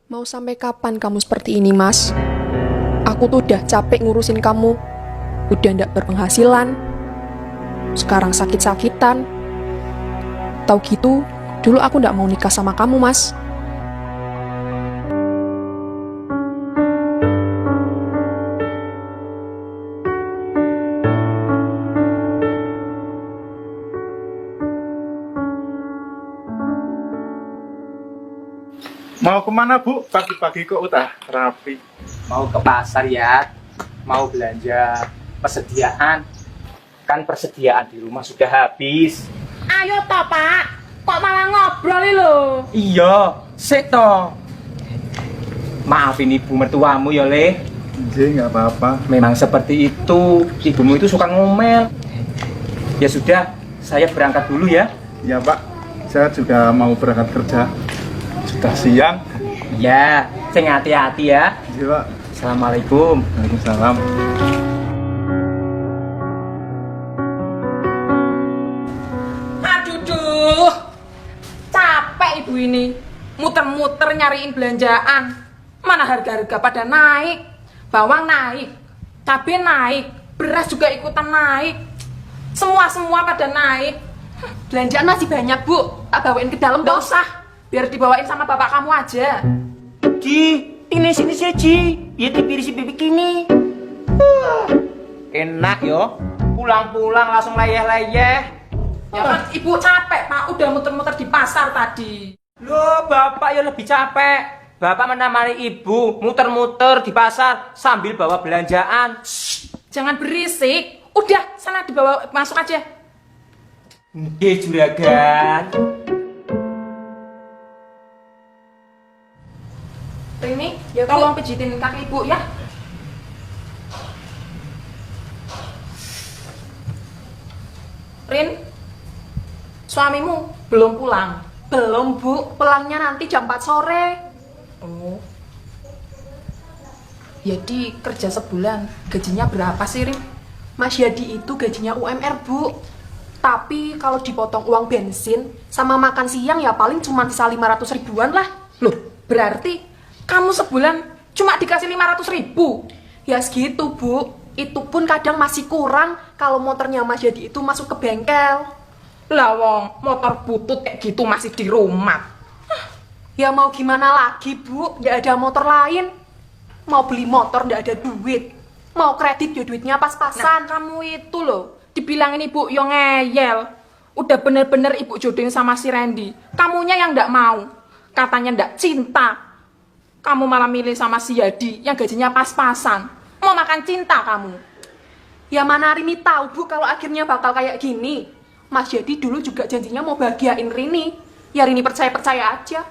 Mau sampai kapan kamu seperti ini, Mas? Aku tuh udah capek ngurusin kamu. Udah ndak berpenghasilan. Sekarang sakit-sakitan. Tahu gitu, dulu aku ndak mau nikah sama kamu, Mas. Mau kemana Bu? Pagi-pagi kok udah rapi. Mau ke pasar ya, mau belanja persediaan. Kan persediaan di rumah sudah habis. Ayo toh Pak, kok malah ngobrol lho. Iya, sik toh. Maafin ibu mertuamu ya, Le. Nggih, nggak apa-apa. Memang seperti itu, ibumu itu suka ngomel. Ya sudah, saya berangkat dulu ya. Ya Pak, saya juga mau berangkat kerja. Sudah siang. Ya, sing hati-hati ya. Iya Pak. Assalamualaikum. Waalaikumsalam. Aduh, capek ibu ini. Muter-muter nyariin belanjaan. Mana harga-harga pada naik. Bawang naik, cabai naik, beras juga ikutan naik. Semua pada naik. Belanjaan masih banyak Bu, tak bawain ke dalam gak usah. Biar dibawain sama bapak kamu aja. Ji, ini sini sih Ji. Ya dipirisi bibik ini. Enak yo. Pulang-pulang langsung leyeh-leyeh. Ya kan ibu capek Pak, udah muter-muter di pasar tadi. Loh, bapak ya lebih capek. Bapak menemani ibu muter-muter di pasar sambil bawa belanjaan. Jangan berisik. Udah, sana dibawa masuk aja. Nggih, juragan. Rini, ya tolong pijitin kaki ibu ya. Rin, suamimu belum pulang? Belum, Bu. Pulangnya nanti jam 4 sore. Oh. Jadi kerja sebulan, gajinya berapa sih, Rin? Mas Yadi itu gajinya UMR, Bu. Tapi kalau dipotong uang bensin sama makan siang ya paling cuma sisa 500 ribuan lah. Loh, berarti kamu sebulan cuma dikasih 500 ribu? Ya segitu, Bu. Itu pun kadang masih kurang kalau motornya Mas Yadi itu masuk ke bengkel. Lah wong, motor butut kayak gitu masih di rumah. Ya mau gimana lagi, Bu? Nggak ada motor lain. Mau beli motor nggak ada duit. Mau kredit ya duitnya Nah, pas-pasan. kamu itu loh, dibilangin ibu yang ngeyel. Udah bener-bener ibu jodohin sama si Randy. Kamunya yang ndak mau. Katanya ndak cinta. Kamu malah milih sama si Yadi yang gajinya pas-pasan. Mau makan cinta kamu. Ya mana Rini tahu, Bu, kalau akhirnya bakal kayak gini. Mas Yadi dulu juga janjinya mau bahagiain Rini. Ya Rini percaya-percaya aja.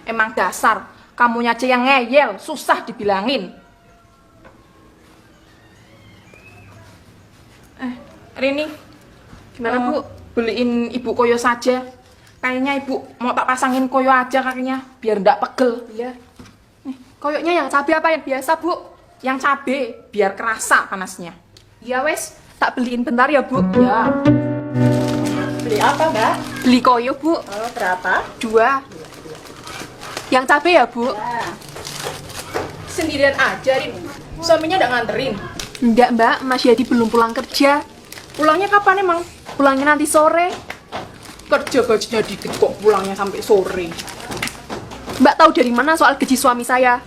Emang dasar, kamunya aja yang ngeyel, susah dibilangin. Rini, Gimana, Bu? Beliin ibu koyo saja. Kayaknya ibu mau tak pasangin koyo aja kakinya, biar ndak pegel. Ya. Koyoknya yang cabai apa yang biasa, Bu? Yang cabe, biar kerasa panasnya. Ya wes, tak beliin bentar ya, Bu. Ya, Beli apa, Mbak? Beli koyo, Bu. Oh, berapa? 2. Yang cabai ya, Bu? Ya. sendirian aja, Rin. Suaminya ndak nganterin. Enggak, Mbak. Mas Yadi belum pulang kerja. Pulangnya kapan emang? Pulangnya nanti sore. Kerja gajinya dikit kok pulangnya sampai sore. Mbak tahu dari mana soal gaji suami saya?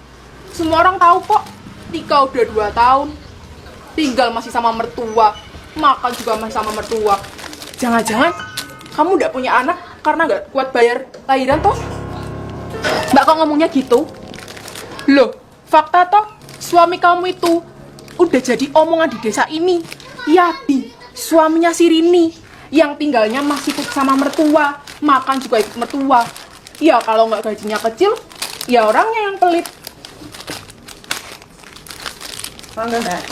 Semua orang tahu kok. Tika udah 2 tahun. Tinggal masih sama mertua. Makan juga masih sama mertua. Jangan-jangan kamu udah punya anak karena nggak kuat bayar lahiran toh? Mbak kok ngomongnya gitu? Loh, fakta toh suami kamu itu udah jadi omongan di desa ini. Yati, suaminya si Rini yang tinggalnya masih sama mertua, makan juga ikut mertua. Ya kalau nggak gajinya kecil, ya orangnya yang pelit. Monggo, Mbak.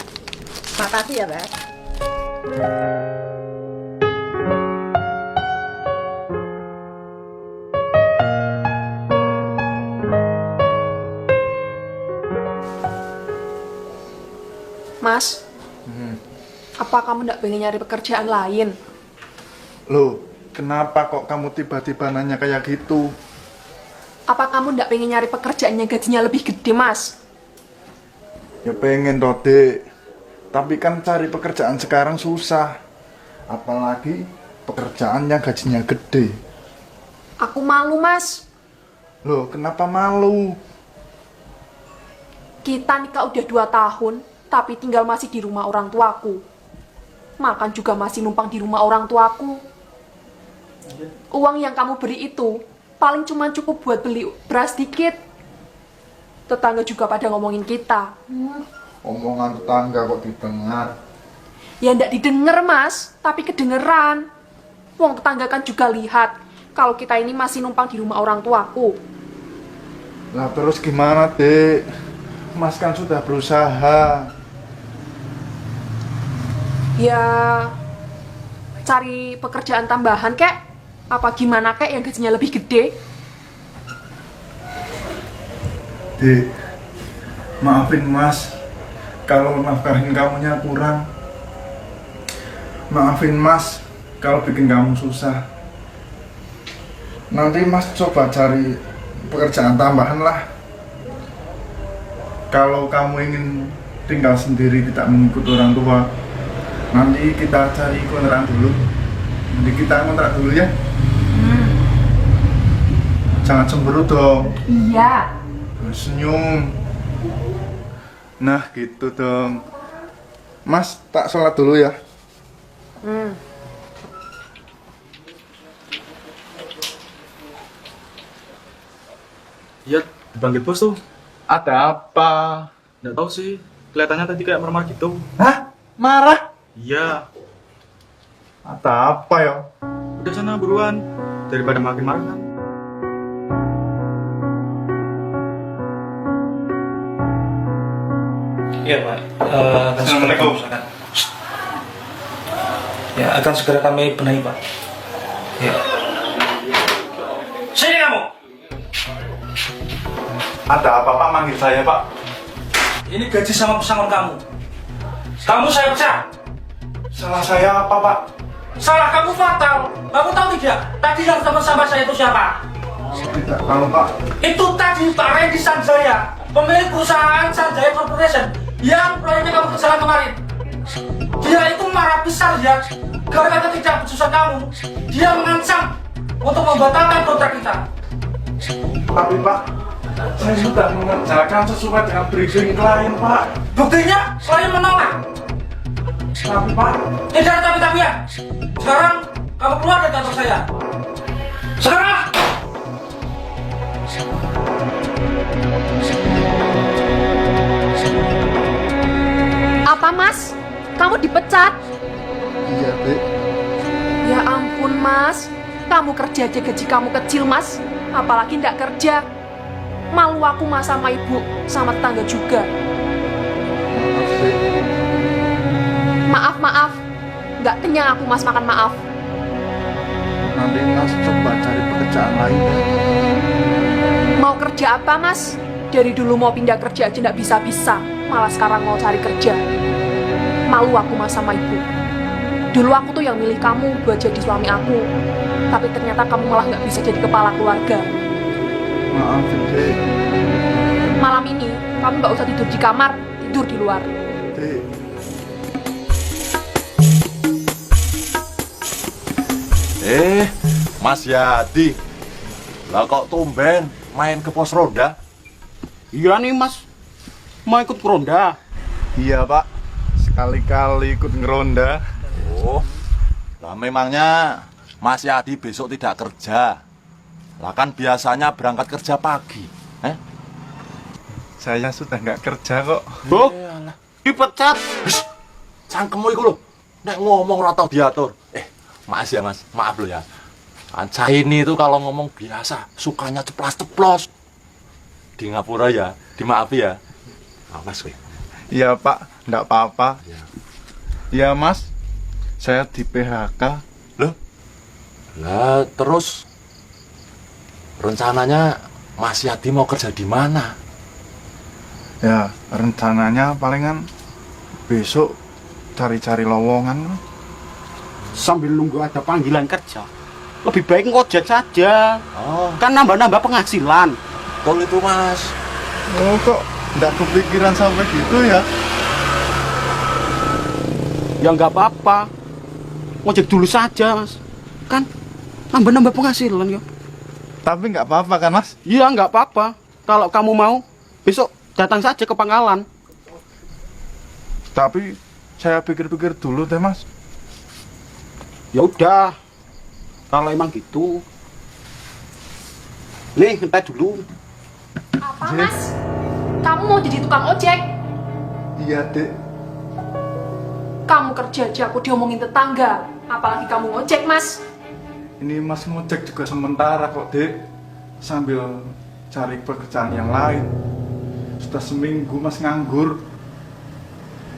Makasih ya, Mbak. Mas, apa kamu nggak pengen nyari pekerjaan lain? Loh, kenapa kok kamu tiba-tiba nanya kayak gitu? Apa kamu ndak pengen nyari pekerjaan yang gajinya lebih gede, Mas? Ya pengen toh, Dek. Tapi kan cari pekerjaan sekarang susah. Apalagi pekerjaan yang gajinya gede. Aku malu, Mas. Loh, kenapa malu? Kita nikah udah 2 tahun, tapi tinggal masih di rumah orang tuaku. Makan juga masih numpang di rumah orang tuaku. Uang yang kamu beri itu paling cuma cukup buat beli beras dikit. Tetangga juga pada ngomongin kita. Omongan tetangga kok didengar. Ya ndak didengar, Mas, tapi kedengeran. Wong tetangga kan juga lihat kalau kita ini masih numpang di rumah orang tuaku. Lah terus gimana, Dek? Mas kan sudah berusaha. Ya cari pekerjaan tambahan kek, apa gimana kek yang gajinya lebih gede. Dek, maafin Mas kalau nafkahin kamunya kurang. Maafin Mas kalau bikin kamu susah. Nanti Mas coba cari pekerjaan tambahan lah. Kalau kamu ingin tinggal sendiri tidak mengikut orang tua, nanti kita cari kontrakan dulu. Nanti kita kontrak dulu ya. Jangan cemberut dong. Iya. Senyum. Nah gitu dong. Mas tak sholat dulu ya. Iya, dipanggil bos tuh. Ada apa? Nggak tahu sih, kelihatannya tadi kayak marah gitu. Hah? Marah? Iya, Ada apa ya? udah sana buruan, daripada makin marah kan. Iya Pak. Assalamualaikum. Ya akan segera kami benahi Pak. Ya. Sini kamu. Ada apa Pak manggil saya Pak? Ini gaji sama pesangon kamu. Kamu saya pecat. Salah saya apa Pak? Salah kamu fatal. Kamu tahu tidak? Tadi yang sama-sama saya itu siapa? Tidak tahu Pak. Itu tadi Pak Randy Sanjaya, pemilik perusahaan Sanjaya Corporation yang proyeknya kamu kesalahan kemarin. Dia itu marah besar ya, gara-gara tidak keputusan kamu. Dia mengancam untuk membatalkan kontrak kita. Tapi Pak, saya sudah mengerjakan sesuai dengan briefing klien Pak. Buktinya, klien menolak. Tapi Pak, Tidak ada tapi-tapian. Sekarang kamu keluar dari kantor saya. Sekarang. Apa, Mas? Kamu dipecat? iya Dek. Ya ampun, Mas. Kamu kerja aja gaji kamu kecil, Mas. Apalagi ndak kerja. Malu aku Mas sama ibu, sama tetangga juga. Maaf Dek. Maaf, maaf. Nggak kenyang aku Mas makan maaf. Nanti Mas coba cari pekerjaan lain Dek. Mau kerja apa, Mas? Dari dulu mau pindah kerja aja nggak bisa-bisa. Malah sekarang mau cari kerja. Malu aku Mas sama ibu. Dulu aku tuh yang milih kamu buat jadi suami aku. Tapi ternyata kamu malah nggak bisa jadi kepala keluarga. Maaf Dek. Malam ini, kamu nggak usah tidur di kamar, tidur di luar. Dek. Mas Yadi, lah kok tumben main ke pos ronda? Iya nih Mas, mau ikut ronda. Iya Pak, sekali-kali ikut ngeronda. Oh, lah memangnya Mas Yadi besok tidak kerja? Lah kan biasanya berangkat kerja pagi. Saya sudah nggak kerja kok. Oh, dipecat. Cangkemmu iku lho, nek ngomong ora tau diatur. Mas ya Mas, maaf lo ya. Anca ini tuh kalau ngomong biasa, sukanya ceplas-ceplos. Di ngapura ya, dimaafi ya. Awas kowe. Iya Pak, nggak apa-apa. Ya. Ya Mas, saya di PHK. Loh? Lah terus rencananya Mas Yadi mau kerja di mana? Ya, rencananya palingan besok cari-cari lowongan. Sambil nunggu ada panggilan kerja. Lebih baik ngojek saja. Oh, Kan nambah-nambah penghasilan. betul itu mas. Oh kok nggak kepikiran sampai gitu ya? Ya nggak apa-apa. Ngojek dulu saja, Mas. Kan nambah-nambah penghasilan ya. Tapi nggak apa-apa kan mas? Iya, nggak apa-apa. Kalau kamu mau, besok datang saja ke pangkalan. Tapi saya pikir-pikir dulu teh mas. Ya udah. Kalau emang gitu. Nih, ngetes dulu. Apa, Mas? Kamu mau jadi tukang ojek? Iya dek. Kamu kerja aja aku diomongin tetangga. Apalagi kamu ngojek, Mas. Ini mas ngojek juga sementara kok dek. Sambil cari pekerjaan yang lain. Sudah seminggu mas nganggur.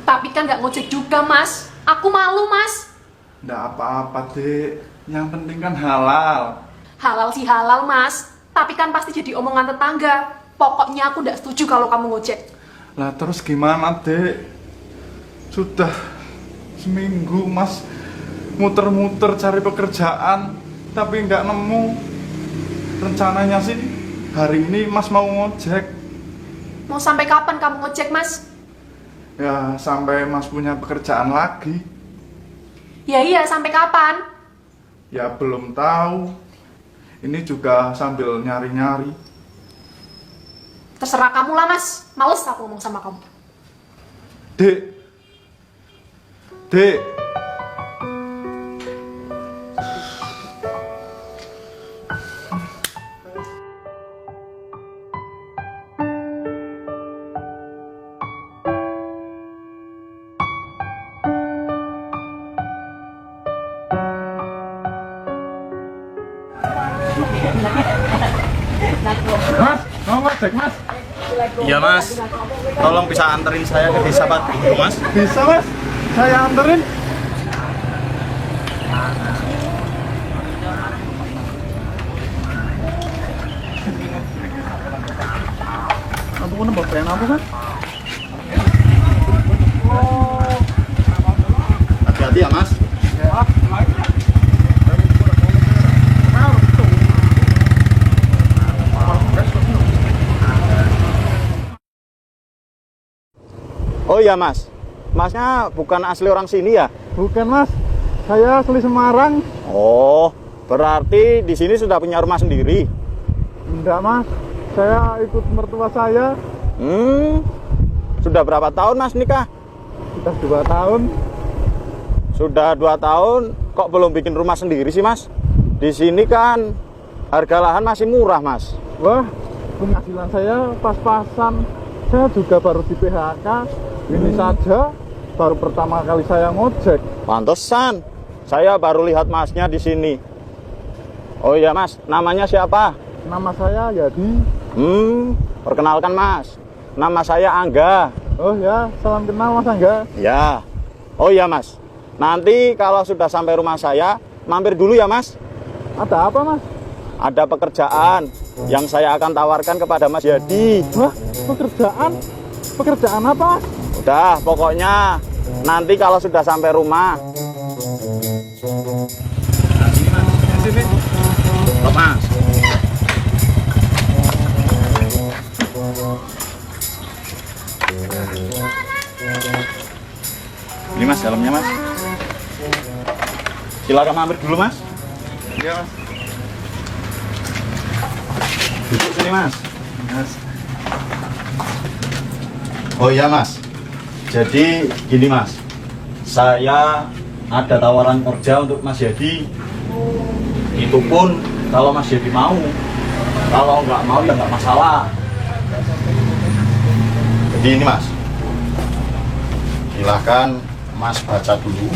Tapi kan nggak ngojek juga, Mas. Aku malu, Mas. Nggak apa-apa dek. Yang penting kan halal. Halal sih halal, Mas. Tapi kan pasti jadi omongan tetangga. Pokoknya aku nggak setuju kalau kamu ngojek. Lah terus gimana dek? Sudah seminggu mas muter-muter cari pekerjaan tapi nggak nemu. Rencananya sih hari ini mas mau ngojek. Mau sampai kapan kamu ngojek, Mas? Ya sampai mas punya pekerjaan lagi. Ya iya, sampai kapan? Ya belum tahu. Ini juga sambil nyari-nyari. Terserah kamu lah, Mas. Males aku ngomong sama kamu. Dek. Dek. Mas, mau ngojek mas? Iya mas, tolong bisa anterin saya ke desa Pak dulu mas. Bisa mas, saya anterin. Aku mau nembak pengen apa kan? Hati-hati ya, Mas. Oh iya, Mas. Masnya bukan asli orang sini ya? Bukan mas, saya asli Semarang. Oh, berarti di sini sudah punya rumah sendiri. Enggak mas, saya ikut mertua saya. Sudah berapa tahun Mas nikah? Sudah 2 tahun. Sudah 2 tahun, kok belum bikin rumah sendiri sih Mas? Di sini kan harga lahan masih murah Mas. Wah, penghasilan saya pas-pasan. Saya juga baru di PHK. Ini saja baru pertama kali saya ngojek. Pantesan, saya baru lihat Masnya di sini. Oh iya Mas, namanya siapa? Nama saya Yadi. Perkenalkan Mas, nama saya Angga. Oh ya, salam kenal Mas Angga. Ya. Oh iya Mas, nanti kalau sudah sampai rumah saya, mampir dulu ya Mas. Ada apa mas? Ada pekerjaan yang saya akan tawarkan kepada Mas Yadi. Wah, pekerjaan? Pekerjaan apa mas? Udah, pokoknya nanti kalau sudah sampai rumah. Sini. Loh, Mas. Ini Mas, dalamnya Mas. Silakan mampir dulu Mas. Iya mas. Duduk sini Mas. Mas. Oh iya Mas. Jadi gini Mas, saya ada tawaran kerja untuk Mas Yadi. Itu pun kalau Mas Yadi mau. Kalau nggak mau ya nggak masalah. Jadi ini Mas, silahkan Mas baca dulu.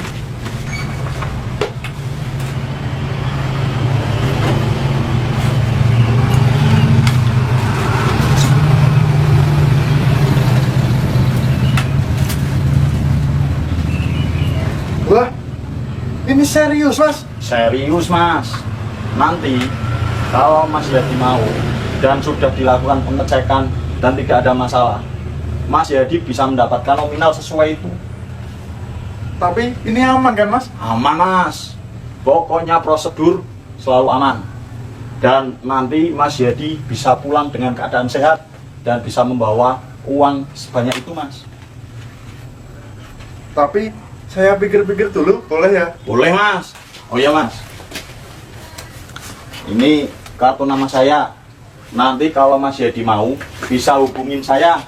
Wah, ini serius mas? Serius Mas. Nanti kalau Mas Yadi mau dan sudah dilakukan pengecekan dan tidak ada masalah, Mas Yadi bisa mendapatkan nominal sesuai itu. Tapi ini aman kan mas? Aman Mas. Pokoknya prosedur selalu aman. Dan nanti Mas Yadi bisa pulang dengan keadaan sehat dan bisa membawa uang sebanyak itu, Mas. Tapi saya pikir-pikir dulu, boleh ya? Boleh, Mas. Oh iya, Mas. Ini kartu nama saya. Nanti kalau Mas Yadi mau, bisa hubungin saya.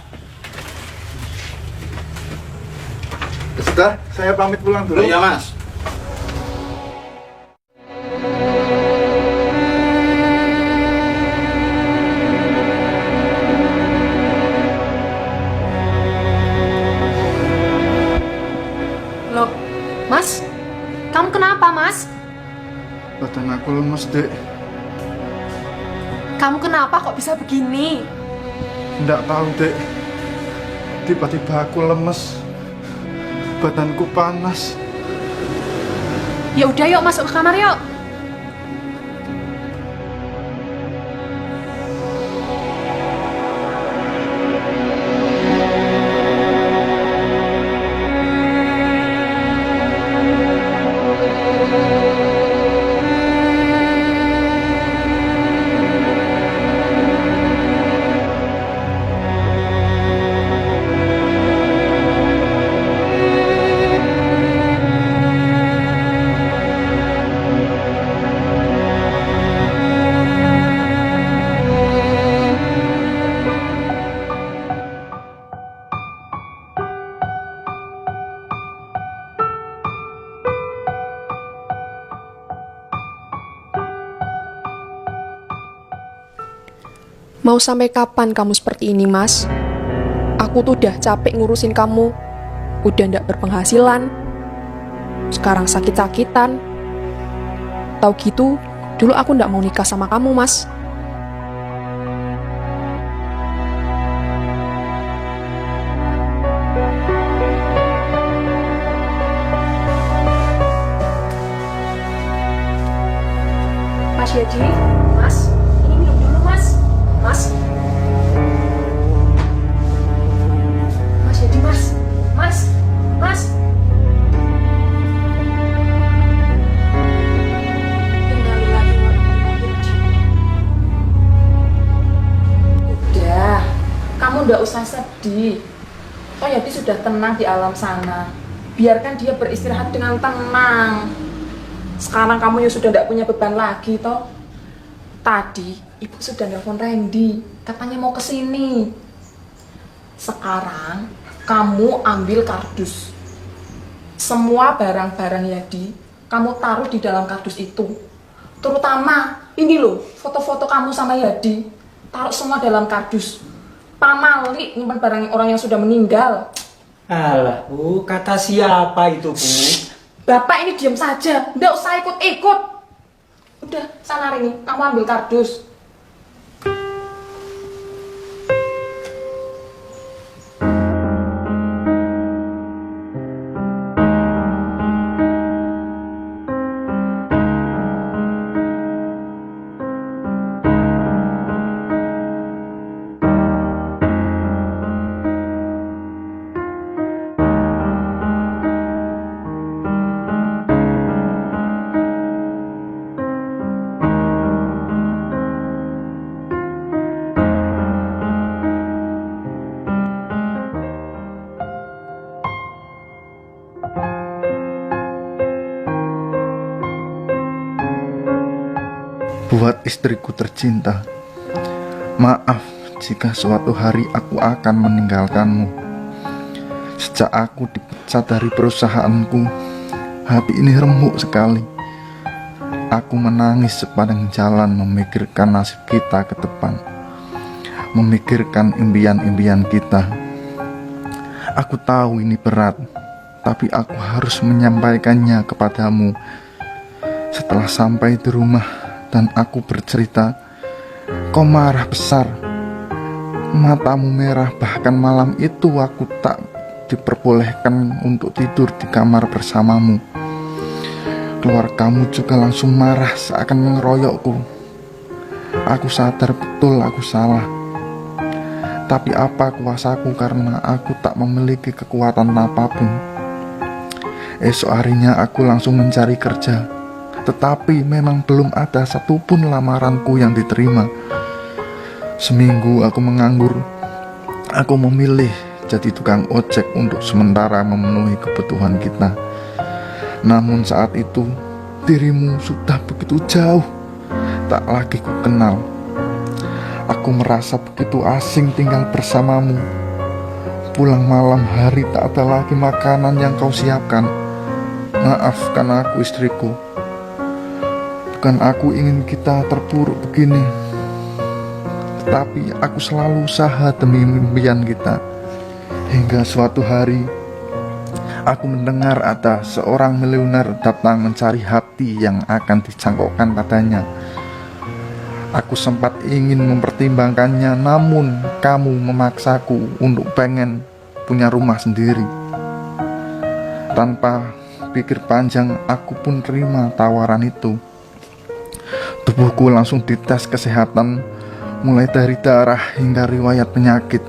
Sudah, saya pamit pulang dulu. Oh iya, Mas. Loh, Mas? Kamu kenapa, Mas? Badan aku lemes, Dek. Kamu kenapa kok bisa begini? Nggak tahu, Dek. Tiba-tiba aku lemes. Badanku panas. Ya udah yuk masuk ke kamar yuk. Mau sampai kapan kamu seperti ini, Mas? Aku tuh udah capek ngurusin kamu. Udah ndak berpenghasilan. Sekarang sakit-sakitan. Tahu gitu, dulu aku ndak mau nikah sama kamu, Mas. Mas Yadi, Mas, ini minum dulu, Mas. Mas. Mas Yadi, Mas. Mas. Mas. Innalillahi wa inna ilaihi raji'un. Udah, kamu nggak usah sedih. Toh Yadi sudah tenang di alam sana. Biarkan dia beristirahat dengan tenang. Sekarang kamu ya sudah tidak punya beban lagi, toh. Tadi ibu sudah nelpon Randy, katanya mau kesini. Sekarang kamu ambil kardus. Semua barang-barang Yadi kamu taruh di dalam kardus itu. Terutama ini loh, foto-foto kamu sama Yadi. Taruh semua dalam kardus. Pamali nyimpan barang orang yang sudah meninggal. Alah, Bu, kata siapa itu, Bu? Bapak ini diam saja, nggak usah ikut-ikut. Udah, sana Rini, kamu ambil kardus. Buat istriku tercinta, maaf jika suatu hari aku akan meninggalkanmu. Sejak aku dipecat dari perusahaanku, hati ini remuk sekali. Aku menangis sepanjang jalan memikirkan nasib kita ke depan, memikirkan impian-impian kita. Aku tahu ini berat, tapi aku harus menyampaikannya kepadamu. Setelah sampai di rumah dan aku bercerita, kau marah besar. Matamu merah, bahkan malam itu aku tak diperbolehkan untuk tidur di kamar bersamamu. Keluargamu juga langsung marah, seakan mengeroyokku. Aku sadar betul aku salah. Tapi apa kuasaku karena aku tak memiliki kekuatan apapun. Esok harinya aku langsung mencari kerja. Tetapi memang belum ada satupun lamaranku yang diterima. Seminggu aku menganggur. Aku memilih jadi tukang ojek untuk sementara memenuhi kebutuhan kita. Namun saat itu dirimu sudah begitu jauh, tak lagi ku kenal. Aku merasa begitu asing tinggal bersamamu. Pulang malam hari tak ada lagi makanan yang kau siapkan. Maafkan aku istriku. Bukan aku ingin kita terpuruk begini, tetapi aku selalu usaha demi impian kita. Hingga suatu hari aku mendengar ada seorang miliuner datang mencari hati yang akan dicangkokkan padanya. Aku sempat ingin mempertimbangkannya, namun kamu memaksaku untuk pengen punya rumah sendiri. Tanpa pikir panjang, aku pun terima tawaran itu. Tubuhku langsung dites kesehatan, mulai dari darah hingga riwayat penyakit.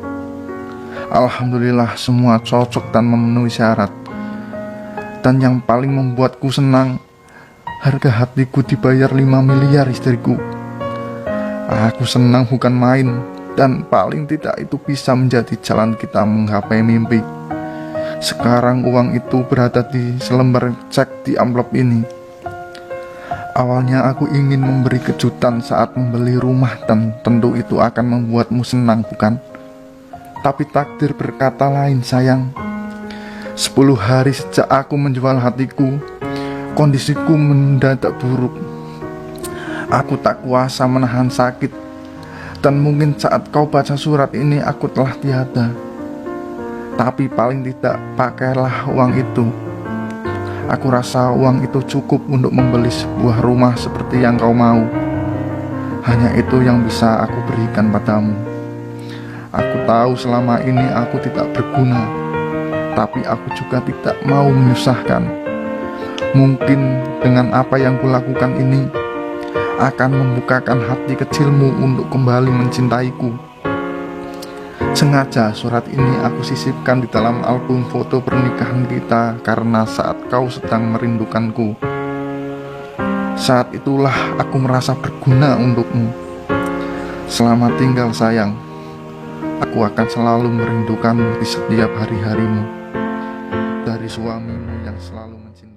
Alhamdulillah semua cocok dan memenuhi syarat. Dan yang paling membuatku senang, harga hatiku dibayar 5 miliar istriku. Aku senang bukan main, dan paling tidak itu bisa menjadi jalan kita menggapai mimpi. Sekarang uang itu berada di selembar cek di amplop ini. Awalnya aku ingin memberi kejutan saat membeli rumah, dan tentu itu akan membuatmu senang, bukan? Tapi takdir berkata lain, sayang. 10 hari sejak aku menjual hatiku, kondisiku mendadak buruk. Aku tak kuasa menahan sakit, dan mungkin saat kau baca surat ini aku telah tiada. Tapi paling tidak pakailah uang itu. Aku rasa uang itu cukup untuk membeli sebuah rumah seperti yang kau mau. Hanya itu yang bisa aku berikan padamu. Aku tahu selama ini aku tidak berguna, tapi aku juga tidak mau menyusahkan. Mungkin dengan apa yang kulakukan ini akan membukakan hati kecilmu untuk kembali mencintaiku. Sengaja surat ini aku sisipkan di dalam album foto pernikahan kita karena saat kau sedang merindukanku, saat itulah aku merasa berguna untukmu. Selamat tinggal sayang. Aku akan selalu merindukanmu di setiap hari-harimu. Dari suamimu yang selalu mencintai.